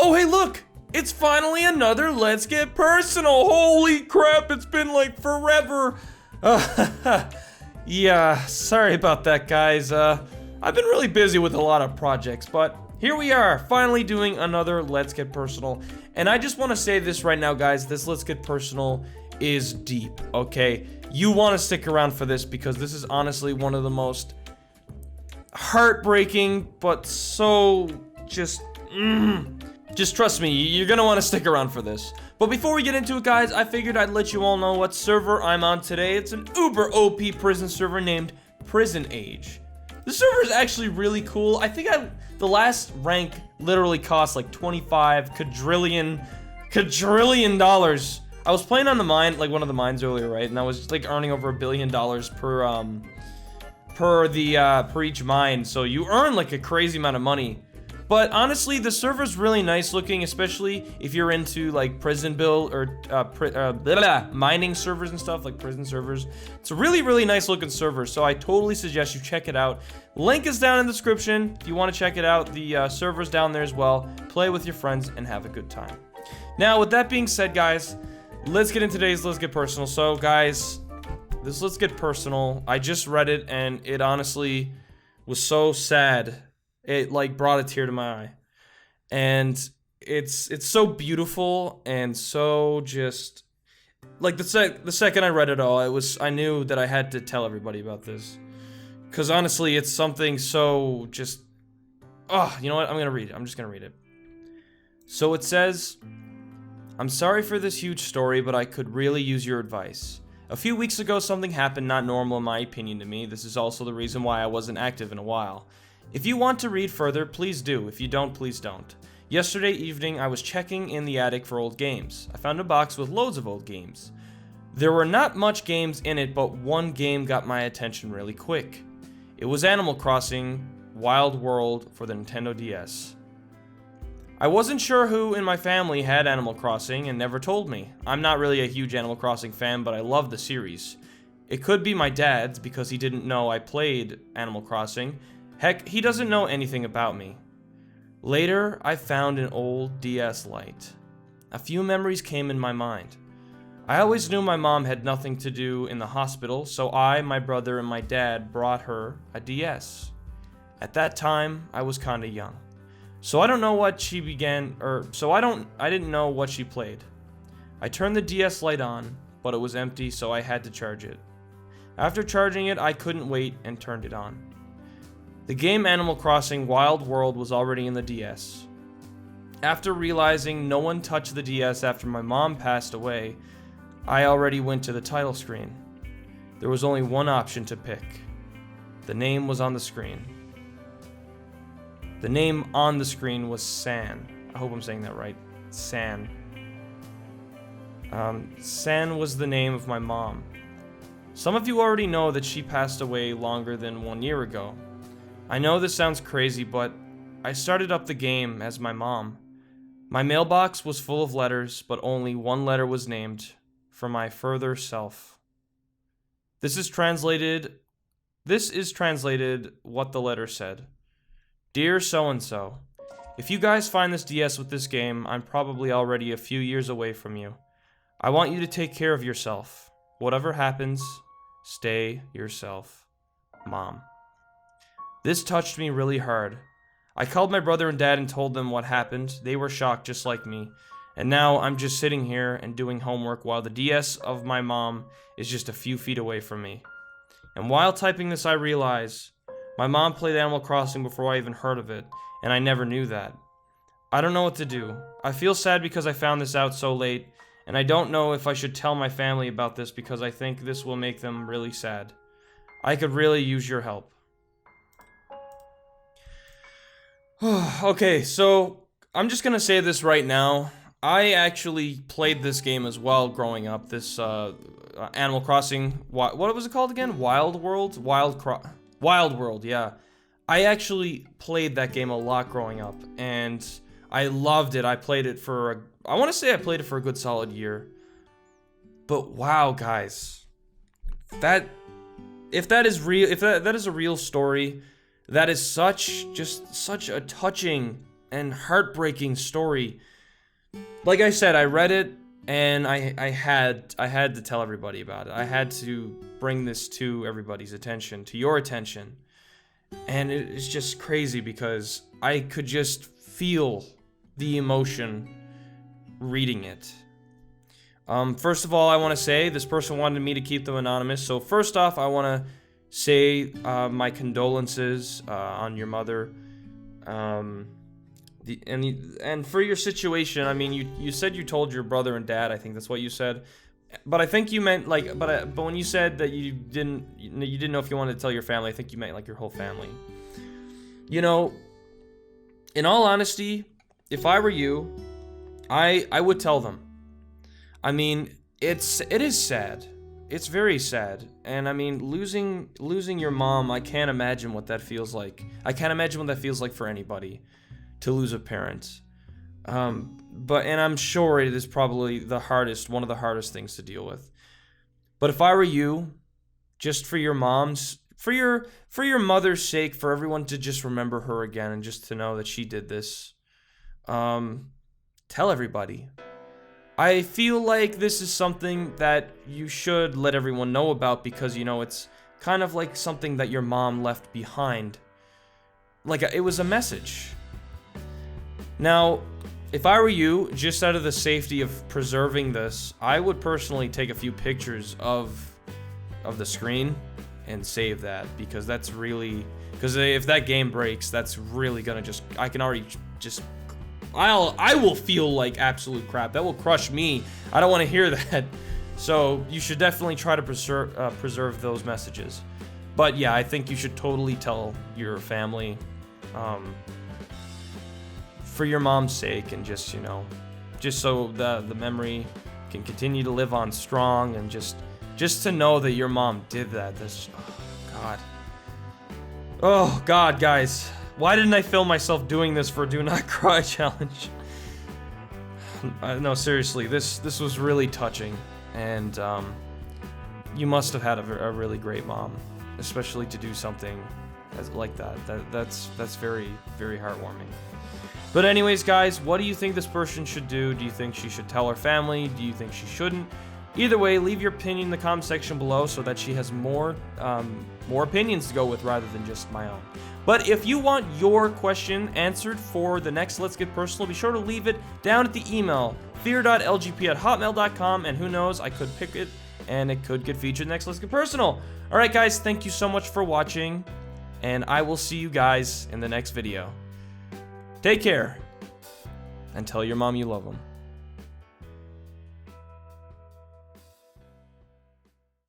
Oh, hey, look! It's finally another Let's Get Personal! Holy crap, it's been like forever! Yeah, sorry about that, guys. I've been really busy with a lot of projects, but here we are, finally doing another Let's Get Personal. And I just want to say this right now, guys, this Let's Get Personal is deep, okay? You want to stick around for this because this is honestly one of the most heartbreaking, but so just trust me, you're gonna want to stick around for this. But before we get into it, guys, I figured I'd let you all know what server I'm on today. It's an uber OP prison server named Prison Age. The server is actually really cool. I think the last rank literally cost like 25 quadrillion dollars. I was playing on the mine, like one of the mines earlier, right? And I was like earning over $1 billion per each mine. So you earn like a crazy amount of money. But honestly, the server's really nice looking, especially if you're into like prison build or mining servers and stuff, like prison servers. It's a really, really nice looking server, so I totally suggest you check it out. Link is down in the description if you want to check it out. The server's down there as well. Play with your friends and have a good time. Now, with that being said, guys, let's get into today's Let's Get Personal. So, guys, this Let's Get Personal, I just read it, and it honestly was so sad. It like brought a tear to my eye, and it's so beautiful and so just like the second I read it all, I knew that I had to tell everybody about this, because honestly, it's something so just you know what? I'm just gonna read it. So it says, "I'm sorry for this huge story, but I could really use your advice. A few weeks ago, something happened not normal in my opinion to me. This is also the reason why I wasn't active in a while. If you want to read further, please do. If you don't, please don't. Yesterday evening, I was checking in the attic for old games. I found a box with loads of old games. There were not much games in it, but one game got my attention really quick. It was Animal Crossing Wild World for the Nintendo DS. I wasn't sure who in my family had Animal Crossing and never told me. I'm not really a huge Animal Crossing fan, but I love the series. It could be my dad's because he didn't know I played Animal Crossing. Heck, he doesn't know anything about me. Later, I found an old DS Lite. A few memories came in my mind. I always knew my mom had nothing to do in the hospital, so I, my brother, and my dad brought her a DS. At that time, I was kinda young. So I don't know what she I didn't know what she played. I turned the DS Lite on, but it was empty, so I had to charge it. After charging it, I couldn't wait and turned it on. The game Animal Crossing Wild World was already in the DS. After realizing no one touched the DS after my mom passed away, I already went to the title screen. There was only one option to pick. The name was on the screen. The name on the screen was San. I hope I'm saying that right. San. San was the name of my mom. Some of you already know that she passed away longer than 1 year ago. I know this sounds crazy, but I started up the game as my mom. My mailbox was full of letters, but only one letter was named for my further self. This is translated what the letter said. Dear so-and-so, if you guys find this DS with this game, I'm probably already a few years away from you. I want you to take care of yourself. Whatever happens, stay yourself. Mom." This touched me really hard. I called my brother and dad and told them what happened. They were shocked just like me. And now I'm just sitting here and doing homework while the DS of my mom is just a few feet away from me. And while typing this, I realize my mom played Animal Crossing before I even heard of it, and I never knew that. I don't know what to do. I feel sad because I found this out so late, and I don't know if I should tell my family about this because I think this will make them really sad. I could really use your help. Okay, so I'm just gonna say this right now. I actually played this game as well growing up. This Animal Crossing, what was it called again? Wild World? Wild World, yeah. I actually played that game a lot growing up, and I loved it. I played it for I want to say I played it for a good solid year. But wow, guys, if that is real, if that is a real story, that is such a touching and heartbreaking story. Like I said, I read it, and I had to tell everybody about it. I had to bring this to everybody's attention, to your attention. And it's just crazy because I could just feel the emotion reading it. First of all, I want to say this person wanted me to keep them anonymous. So first off, I want to say my condolences on your mother. And for your situation, I mean, you said you told your brother and dad. I think that's what you said. But I think you meant like, but when you said that you didn't know if you wanted to tell your family, I think you meant like your whole family. You know, in all honesty, if I were you, I would tell them. I mean, it is sad. It's very sad. And I mean, losing your mom, I can't imagine what that feels like. I can't imagine what that feels like for anybody to lose a parent. And I'm sure it is probably one of the hardest things to deal with. But if I were you, just for your mom's, for your mother's sake, for everyone to just remember her again and just to know that she did this, tell everybody. I feel like this is something that you should let everyone know about because, you know, it's kind of like something that your mom left behind. Like, it was a message. Now, if I were you, just out of the safety of preserving this, I would personally take a few pictures of the screen and save that, because that's really, because if that game breaks, that's really gonna I will feel like absolute crap. That will crush me. I don't want to hear that. So you should definitely try to preserve those messages. But yeah, I think you should totally tell your family, for your mom's sake, and just, you know, just so the memory can continue to live on strong, and just to know that your mom did that. Oh God, guys. Why didn't I film myself doing this for a Do Not Cry challenge? No, seriously, this was really touching, and you must have had a really great mom, especially to do something like that. That's very, very heartwarming. But anyways, guys, what do you think this person should do? Do you think she should tell her family? Do you think she shouldn't? Either way, leave your opinion in the comment section below so that she has more opinions to go with rather than just my own. But if you want your question answered for the next Let's Get Personal, be sure to leave it down at the email, fear.lgp@hotmail.com, and who knows, I could pick it and it could get featured next Let's Get Personal. Alright guys, thank you so much for watching, and I will see you guys in the next video. Take care, and tell your mom you love them.